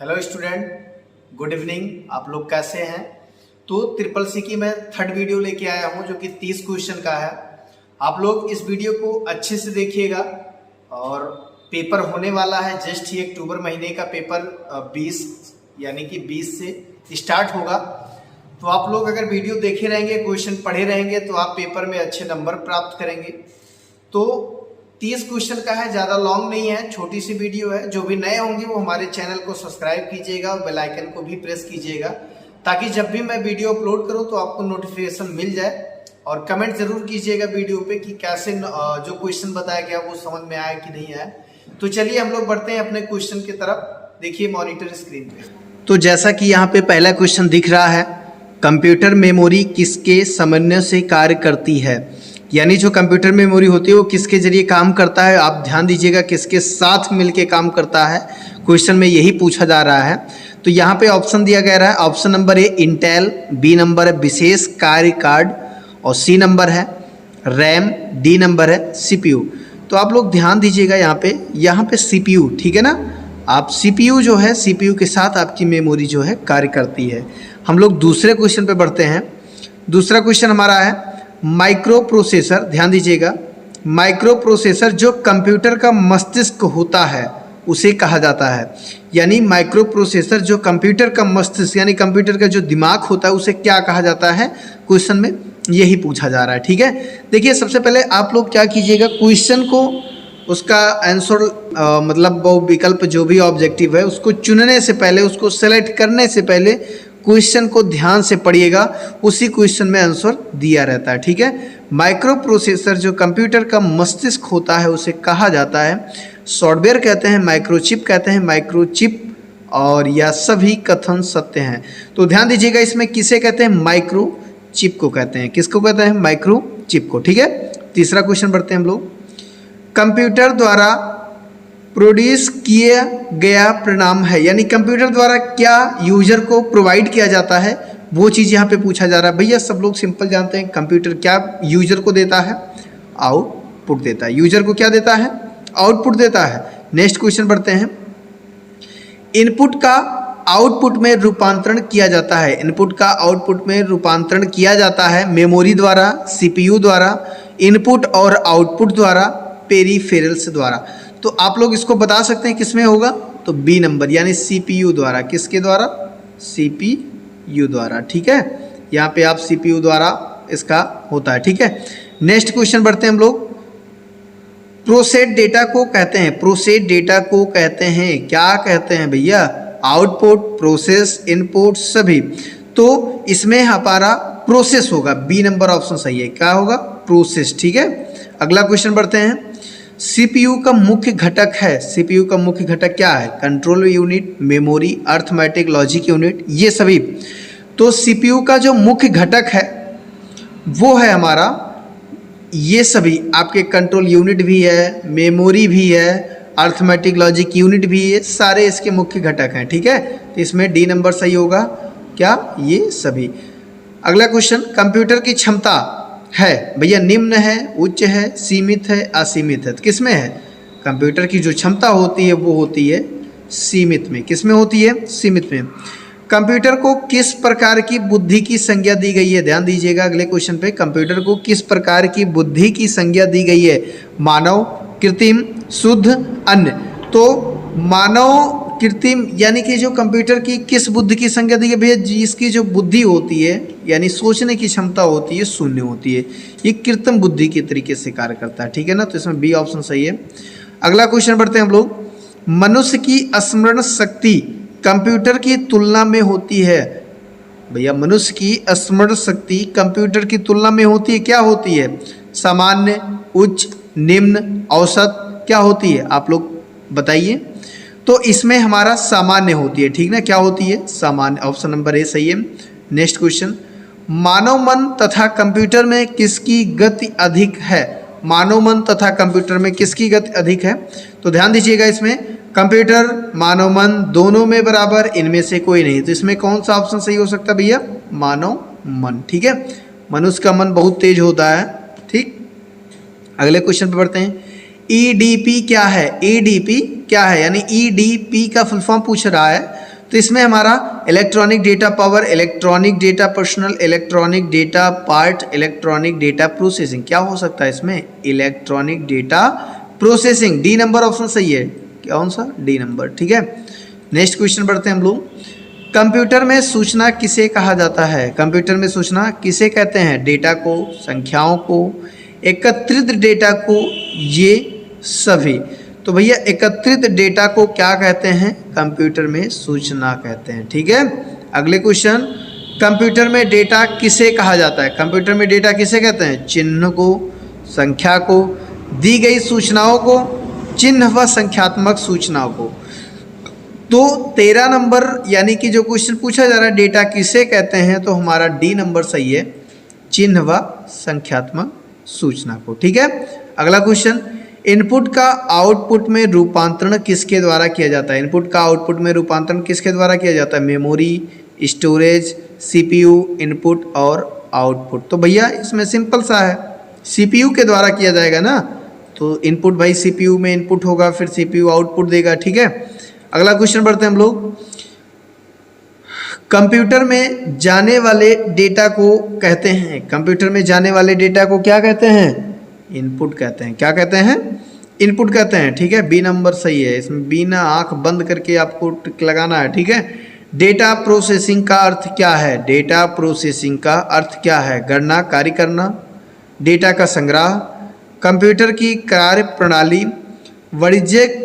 Hello student, good evening. आप लोग कैसे हैं? तो ट्रिपल सी की मैं थर्ड वीडियो लेके आया हूं जो कि 30 क्वेश्चन का है। आप लोग इस वीडियो को अच्छे से देखिएगा और पेपर होने वाला है। जस्ट ही अक्टूबर महीने का पेपर 20 यानी कि 20 से स्टार्ट होगा। तो आप लोग अगर वीडियो देखे रहेंगे, क्वेश्चन पढ़े रहेंगे तो आप पेपर में अच्छे नंबर प्राप्त करेंगे। तो 30 क्वेश्चन का है, ज़्यादा लॉन्ग नहीं है, छोटी सी वीडियो है। जो भी नए होंगे वो हमारे चैनल को सब्सक्राइब कीजिएगा और बेल आइकन को भी प्रेस कीजिएगा ताकि जब भी मैं वीडियो अपलोड करूं तो आपको नोटिफिकेशन मिल जाए। और कमेंट जरूर कीजिएगा वीडियो पे कि कैसे जो क्वेश्चन बताया गया वो समझ में आया कि नहीं आया। तो चलिए हम लोग बढ़ते हैं अपने क्वेश्चन की तरफ। देखिए मॉनिटर स्क्रीन पे। तो जैसा कि यहाँ पे पहला क्वेश्चन दिख रहा है, कंप्यूटर मेमोरी किसके समन्वय से कार्य करती है। यानी जो कंप्यूटर मेमोरी होती है वो किसके जरिए काम करता है। आप ध्यान दीजिएगा, किसके साथ मिलके काम करता है। क्वेश्चन में यही पूछा जा रहा है। तो यहाँ पे ऑप्शन दिया गया है। Option number A Intel, B number है विशेष कार्य कार्ड और सी नंबर है रैम, डी नंबर है सीपीयू। तो आप लोग ध्यान दीजिएगा यहाँ पे सीपीयू, ठीक है ना। आप सीपीयू जो है, सीपीयू के साथ आपकी मेमोरी जो है कार्य करती है। हम लोग दूसरे क्वेश्चन पे बढ़ते हैं। दूसरा क्वेश्चन हमारा है माइक्रो प्रोसेसर। ध्यान दीजिएगा, माइक्रो प्रोसेसर जो कंप्यूटर का मस्तिष्क होता है उसे कहा जाता है। यानी माइक्रो प्रोसेसर जो कंप्यूटर का मस्तिष्क यानी कंप्यूटर का जो दिमाग होता है उसे क्या कहा जाता है। क्वेश्चन में यही पूछा जा रहा है, ठीक है। देखिए सबसे पहले आप लोग क्या कीजिएगा, क्वेश्चन को उसका आंसर मतलब वो विकल्प जो भी ऑब्जेक्टिव है उसको चुनने से पहले, उसको सेलेक्ट करने से पहले क्वेश्चन को ध्यान से पढ़िएगा। उसी क्वेश्चन में आंसर दिया रहता है, ठीक है। माइक्रो प्रोसेसर जो कंप्यूटर का मस्तिष्क होता है उसे कहा जाता है सॉफ्टवेयर कहते हैं, माइक्रोचिप कहते हैं, माइक्रोचिप और यह सभी कथन सत्य हैं। तो ध्यान दीजिएगा, इसमें किसे कहते हैं, माइक्रोचिप को कहते हैं। किसको कहते हैं, माइक्रोचिप को, ठीक है। तीसरा क्वेश्चन बढ़ते हैं हम लोग। कंप्यूटर द्वारा प्रोड्यूस किया गया परिणाम है। यानी कंप्यूटर द्वारा क्या यूजर को प्रोवाइड किया जाता है वो चीज़ यहाँ पे पूछा जा रहा है। भैया सब लोग सिंपल जानते हैं कंप्यूटर क्या यूजर को देता है, आउटपुट देता है। यूजर को क्या देता है, आउटपुट देता है। नेक्स्ट क्वेश्चन बढ़ते हैं। इनपुट का आउटपुट में रूपांतरण किया जाता है। इनपुट का आउटपुट में रूपांतरण किया जाता है मेमोरी द्वारा, सीपीयू द्वारा, इनपुट और आउटपुट द्वारा, पेरिफेरल्स द्वारा। तो आप लोग इसको बता सकते हैं किसमें होगा, तो बी नंबर यानी सीपीयू द्वारा। किसके द्वारा, सीपीयू द्वारा, ठीक है। यहाँ पे आप सीपीयू द्वारा इसका होता है, ठीक है। नेक्स्ट क्वेश्चन बढ़ते हैं हम लोग। प्रोसेस डेटा को कहते हैं, प्रोसेस डेटा को कहते हैं, क्या कहते हैं भैया, आउटपुट, प्रोसेस, इनपुट सभी। तो इसमें हमारा प्रोसेस होगा, बी नंबर ऑप्शन सही है। क्या होगा, प्रोसेस, ठीक है। अगला क्वेश्चन बढ़ते हैं। सीपीयू का मुख्य घटक है। सीपीयू का मुख्य घटक क्या है, control unit, memory, arithmetic, logic unit, ये सभी। तो सीपीयू का जो मुख्य घटक है वो है हमारा ये सभी। आपके कंट्रोल यूनिट भी है, मेमोरी भी है, अर्थमेटिक लॉजिक यूनिट भी है, सारे इसके मुख्य घटक हैं, ठीक है। तो इसमें डी नंबर सही होगा, क्या, ये सभी। अगला क्वेश्चन, कंप्यूटर की क्षमता है भैया निम्न है, उच्च है, सीमित है, असीमित है। तो किसमें है, कंप्यूटर की जो क्षमता होती है वो होती है सीमित में। किसमें होती है, सीमित में। कंप्यूटर को किस प्रकार की बुद्धि की संज्ञा दी गई है। ध्यान दीजिएगा अगले क्वेश्चन पे, कंप्यूटर को किस प्रकार की बुद्धि की संज्ञा दी गई है, मानव, कृत्रिम, शुद्ध, अन्य। तो मानव, कृत्रिम यानी कि जो कंप्यूटर की किस बुद्धि की संज्ञा दी गई भैया, जिसकी जो बुद्धि होती है यानी सोचने की क्षमता होती है शून्य होती है। ये कृत्रिम बुद्धि के तरीके से कार्य करता है, ठीक है ना। तो इसमें बी ऑप्शन सही है। अगला क्वेश्चन बढ़ते हैं हम लोग। मनुष्य की स्मरण शक्ति कंप्यूटर की तुलना में होती है। भैया मनुष्य की स्मरण शक्ति कंप्यूटर की तुलना में होती है, क्या होती है, सामान्य, उच्च, निम्न, औसत, क्या होती है, आप लोग बताइए। तो इसमें हमारा सामान्य होती है, ठीक ना। क्या होती है, सामान्य, ऑप्शन नंबर ए सही है। नेक्स्ट क्वेश्चन, मानव मन तथा कंप्यूटर में किसकी गति अधिक है। मानव मन तथा कंप्यूटर में किसकी गति अधिक है। तो ध्यान दीजिएगा, इसमें कंप्यूटर, मानव मन दोनों में बराबर, इनमें से कोई नहीं। तो इसमें कौन सा ऑप्शन सही हो सकता है भैया, मानव मन, ठीक है। मनुष्य का मन बहुत तेज होता है, ठीक। अगले क्वेश्चन पे बढ़ते हैं। ईडीपी क्या है, ईडीपी क्या है, यानी ईडीपी का फुल फॉर्म पूछ रहा है। तो इसमें हमारा electronic data power, electronic data personal, electronic data part, electronic data processing, क्या हो सकता है इसमें? Electronic data processing. D number option सही है। कौन सा? D number. ठीक है, नेक्स्ट क्वेश्चन बढ़ते हैं हम लोग। कंप्यूटर में सूचना किसे कहा जाता है? कंप्यूटर में सूचना किसे कहते हैं? डेटा को, संख्याओं को, एकत्रित डेटा को, ये सभी। तो भैया एकत्रित डेटा को क्या कहते हैं? कंप्यूटर में सूचना कहते हैं। ठीक है, अगले क्वेश्चन, कंप्यूटर में डेटा किसे कहा जाता है? कंप्यूटर में डेटा किसे कहते हैं? चिन्ह को, संख्या को, दी गई सूचनाओं को, चिन्ह व संख्यात्मक सूचनाओं को। तो 13 नंबर यानी कि जो क्वेश्चन पूछा जा रहा है डेटा किसे कहते हैं, तो हमारा डी नंबर सही है, चिन्ह व संख्यात्मक सूचना को। ठीक है, अगला क्वेश्चन, इनपुट का आउटपुट में रूपांतरण किसके द्वारा किया जाता है? इनपुट का आउटपुट में रूपांतरण किसके द्वारा किया जाता है? मेमोरी, स्टोरेज, सीपीयू, इनपुट और आउटपुट। तो भैया इसमें सिंपल सा है, सीपीयू के द्वारा किया जाएगा ना। तो इनपुट भाई सीपीयू में इनपुट होगा, फिर सीपीयू आउटपुट देगा। ठीक है, अगला क्वेश्चन बढ़ते हैं हम लोग। कंप्यूटर में जाने वाले डेटा को कहते हैं, कंप्यूटर में जाने वाले डेटा को क्या कहते हैं? इनपुट कहते हैं। क्या कहते हैं? इनपुट कहते हैं। ठीक है, बी नंबर सही है। इसमें बिना आंख बंद करके आपको टिक लगाना है। ठीक है, डेटा प्रोसेसिंग का अर्थ क्या है? डेटा प्रोसेसिंग का अर्थ क्या है? गणना, कार्य करना, डेटा का संग्रह, कंप्यूटर की कार्य प्रणाली, वाणिज्यिक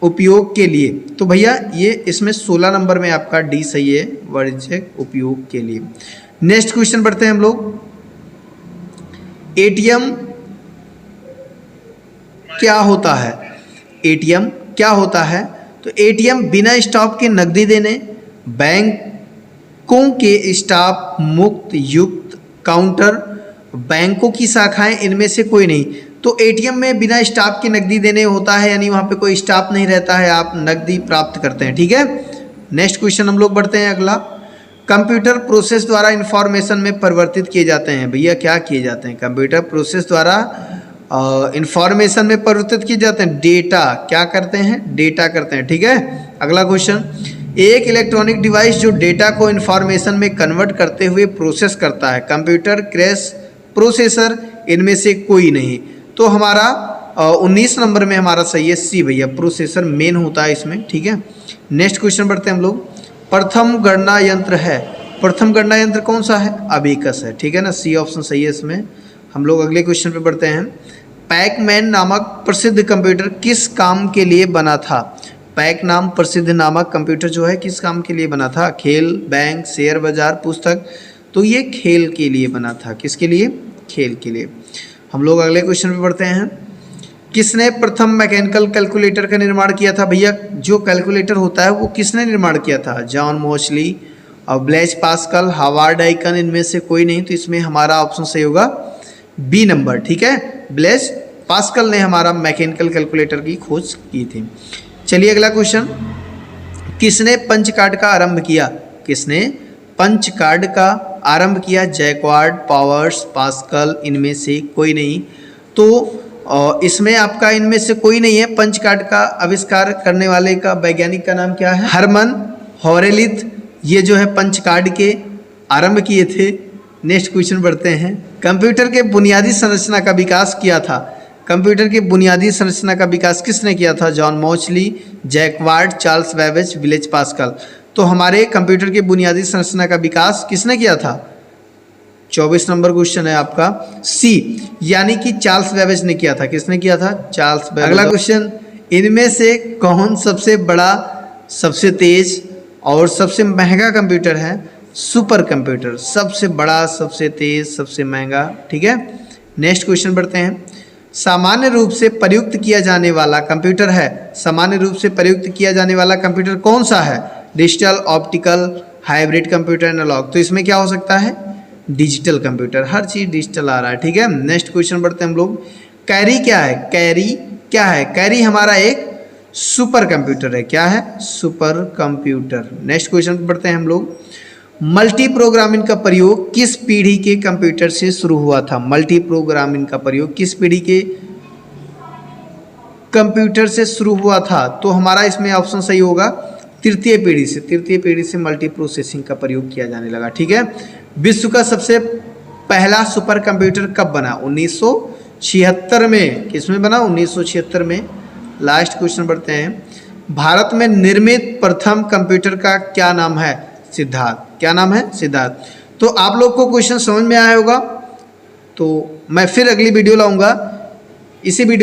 उपयोग के लिए। तो भैया ये इसमें 16 नंबर में आपका डी सही है, वाणिज्यिक उपयोग के लिए। नेक्स्ट क्वेश्चन बढ़ते हैं हम लोग। एटीएम क्या होता है? एटीएम क्या होता है? तो एटीएम बिना स्टाफ के नकदी देने, बैंकों के स्टाफ मुक्त युक्त काउंटर, बैंकों की शाखाएं, इनमें से कोई नहीं। तो एटीएम में बिना स्टाफ के नकदी देने होता है, यानी वहाँ पे कोई स्टाफ नहीं रहता है, आप नकदी प्राप्त करते हैं। ठीक है, नेक्स्ट क्वेश्चन हम लोग बढ़ते हैं अगला। कंप्यूटर प्रोसेस द्वारा इंफॉर्मेशन में परिवर्तित किए जाते हैं। भैया क्या किए जाते हैं? कंप्यूटर प्रोसेस द्वारा इंफॉर्मेशन में परिवर्तित किए जाते हैं। डेटा क्या करते हैं? डेटा करते हैं। ठीक है, अगला क्वेश्चन, एक इलेक्ट्रॉनिक डिवाइस जो डेटा को इंफॉर्मेशन में कन्वर्ट करते हुए प्रोसेस करता है। कंप्यूटर, क्रैश, प्रोसेसर, इनमें से कोई नहीं। तो हमारा 19 नंबर में हमारा सही है सी भैया, प्रोसेसर मेन होता है इसमें। ठीक है, नेक्स्ट क्वेश्चन बढ़ते हैं हम लोग। प्रथम गणना यंत्र है, प्रथम गणना यंत्र कौन सा है? अबेकस है। ठीक है ना, सी ऑप्शन सही है इसमें। हम लोग अगले क्वेश्चन पे बढ़ते हैं। पैकमैन नामक प्रसिद्ध कंप्यूटर किस काम के लिए बना था? पैक नाम प्रसिद्ध नामक कंप्यूटर जो है किस काम के लिए बना था? खेल, बैंक, शेयर बाजार, पुस्तक। तो ये खेल के लिए बना था। किसके लिए? खेल के लिए। हम लोग अगले क्वेश्चन पे बढ़ते हैं। किसने प्रथम मैकेनिकल कैलकुलेटर का निर्माण किया था? भैया जो कैलकुलेटर होता है वो किसने निर्माण किया था? जॉन मोस्ली और ब्लेज पास्कल, हार्वर्ड आइकन, इनमें से कोई नहीं। तो इसमें हमारा ऑप्शन सही होगा बी नंबर। ठीक है, ब्लेज पास्कल ने हमारा मैकेनिकल कैलकुलेटर की खोज की थी। चलिए अगला क्वेश्चन, किसने पंच कार्ड का आरंभ किया? किसने पंच कार्ड का आरंभ किया? जैक्वार्ड, पावर्स, पास्कल, इनमें से कोई नहीं। तो इसमें आपका इनमें से कोई नहीं है। पंच कार्ड का आविष्कार करने वाले का वैज्ञानिक का नाम क्या है? हरमन होरेलिथ। ये जो है पंच कार्ड के आरंभ किए थे। नेक्स्ट क्वेश्चन बढ़ते हैं। कंप्यूटर के बुनियादी संरचना का विकास किया था। कंप्यूटर की बुनियादी संरचना का विकास किसने किया था? John mostly, jacquard, Charles Babbage, Blaise Pascal. तो हमारे कंप्यूटर की बुनियादी संरचना का विकास किसने किया था? 24 नंबर क्वेश्चन है आपका सी, यानी कि चार्ल्स बेबेज ने किया था। किसने किया था? Charles Babbage. अगला क्वेश्चन, इनमें से कौन सबसे बड़ा, सबसे तेज और सबसे महंगा कंप्यूटर है? सुपर कंप्यूटर, सबसे बड़ा, सबसे तेज, सबसे महंगा। ठीक है, नेक्स्ट क्वेश्चन बढ़ते हैं। सामान्य रूप से प्रयुक्त किया जाने वाला कंप्यूटर है। सामान्य रूप से प्रयुक्त किया जाने वाला कंप्यूटर कौन सा है? Digital, optical, hybrid computer, analog. तो इसमें क्या हो सकता है? Digital computer. हर चीज डिजिटल आ रहा है। ठीक है, नेक्स्ट क्वेश्चन बढ़ते हैं हम लोग। कैरी क्या है? कैरी क्या है? कैरी हमारा एक सुपर कंप्यूटर है। क्या है? Super computer. नेक्स्ट क्वेश्चन बढ़ते हैं हम लोग। मल्टी प्रोग्रामिंग का प्रयोग किस पीढ़ी के कंप्यूटर से शुरू हुआ था? मल्टी प्रोग्रामिंग का प्रयोग किस पीढ़ी के कंप्यूटर से शुरू हुआ था? तो हमारा इसमें ऑप्शन सही होगा तृतीय पीढ़ी से मल्टी प्रोसेसिंग का प्रयोग किया जाने लगा। ठीक है। विश्व का सबसे पहला सुपर कंप्यूटर कब बना? 1976 में। किसमें बना? 1976 में। लास्ट क्वेश्चन बढ़ते हैं। भारत में निर्मित प्रथम कंप्यूटर का क्या नाम है? सिद्धार्थ। क्या नाम है? सिद्धार्थ। तो आप लोग को क्वेश्चन समझ में आया होगा। तो मैं फिर अगली वीडियो लाऊंगा। इसी वीडियो